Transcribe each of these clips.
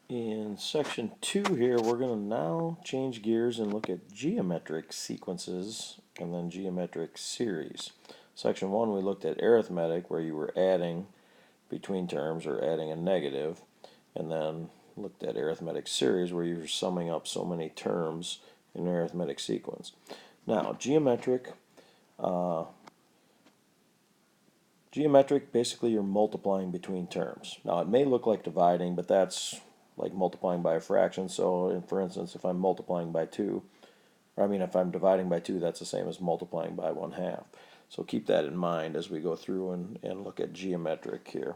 In section 2 here, we're going to now change gears and look at geometric sequences and then geometric series. Section 1, we looked at arithmetic, where you were adding between terms or adding a negative, and then looked at arithmetic series, where you were summing up so many terms in an arithmetic sequence. Now, geometric, basically you're multiplying between terms. Now, it may look like dividing, but that's like multiplying by a fraction. So, for instance, if I'm multiplying by 2, if I'm dividing by 2, that's the same as multiplying by 1/2. So keep that in mind as we go through and look at geometric here.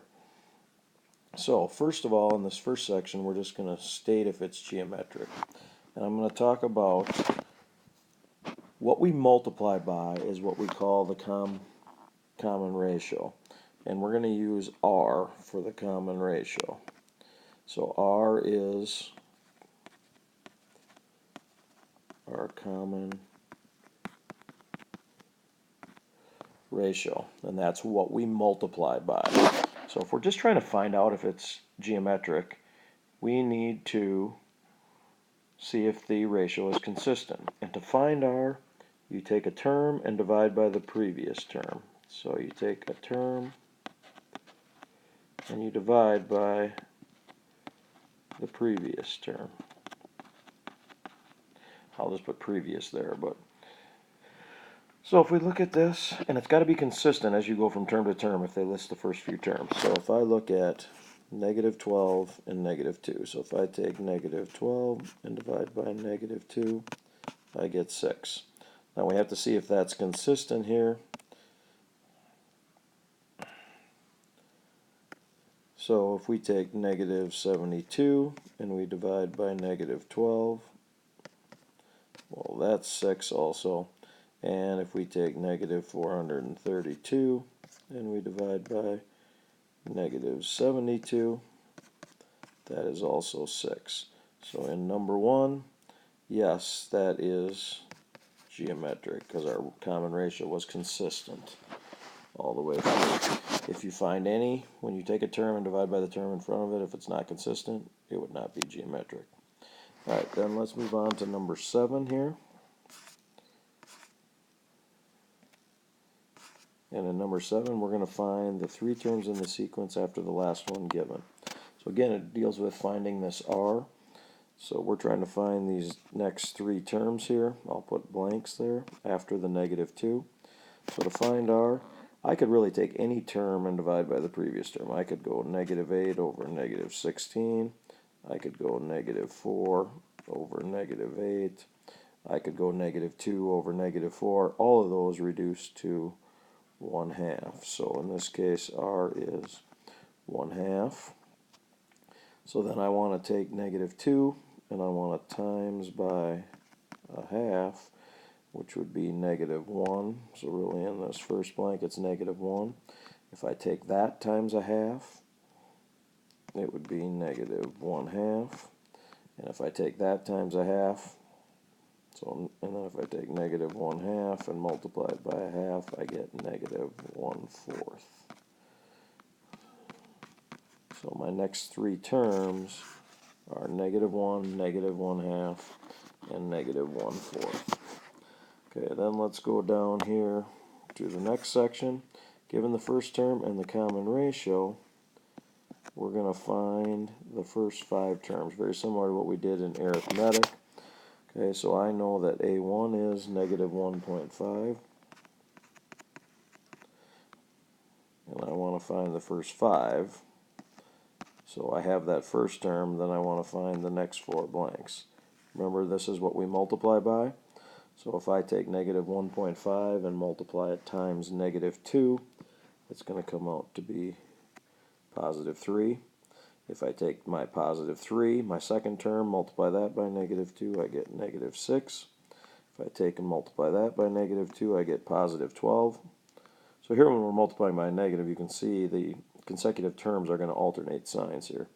So first of all, in this first section, we're just going to state if it's geometric. And I'm going to talk about what we multiply by is what we call the common ratio. And we're going to use R for the common ratio. So R is our common ratio, and that's what we multiply by. So if we're just trying to find out if it's geometric, we need to see if the ratio is consistent. And to find R, you take a term and divide by the previous term. So you take a term and you divide by the previous term. I'll just put previous there, but so if we look at this, and it's got to be consistent as you go from term to term if they list the first few terms. So if I look at negative 12 and negative 2, so if I take negative 12 and divide by negative 2, I get 6. Now we have to see if that's consistent here. So if we take negative 72 and we divide by negative 12, well, that's 6 also. And if we take negative 432 and we divide by negative 72, that is also 6. So in number 1, yes, that is geometric because our common ratio was consistent all the way through. If you find any, when you take a term and divide by the term in front of it, if it's not consistent, it would not be geometric. Alright, then let's move on to number 7 here. And in number 7, we're going to find the 3 terms in the sequence after the last one given. So again, it deals with finding this R. So we're trying to find these next 3 terms here. I'll put blanks there after the negative 2. So to find R, I could really take any term and divide by the previous term. I could go negative 8 over negative 16. I could go negative 4 over negative 8. I could go negative 2 over negative 4. All of those reduce to 1/2. So in this case, R is 1/2. So then I want to take negative 2 and I want to times by 1/2, which would be negative 1. So really in this first blank it's negative 1. If I take that times 1/2, it would be negative 1/2. And if I take that times 1/2, so, and then if I take negative 1/2 and multiply it by 1/2, I get negative 1/4. So my next 3 terms are negative 1, negative 1/2, and negative 1/4. Okay, then let's go down here to the next section. Given the first term and the common ratio, we're going to find the first 5 terms, very similar to what we did in arithmetic. Okay, so I know that A1 is negative 1.5, and I want to find the first 5. So I have that first term, then I want to find the next 4 blanks. Remember, this is what we multiply by. So if I take negative 1.5 and multiply it times negative 2, it's going to come out to be positive 3. If I take my positive 3, my second term, multiply that by negative 2, I get negative 6. If I take and multiply that by negative 2, I get positive 12. So here when we're multiplying by a negative, you can see the consecutive terms are going to alternate signs here.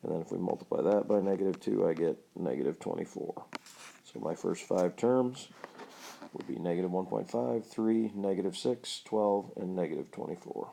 And then if we multiply that by negative 2, I get negative 24. So my first 5 terms would be negative 1.5, 3, negative 6, 12, and negative 24.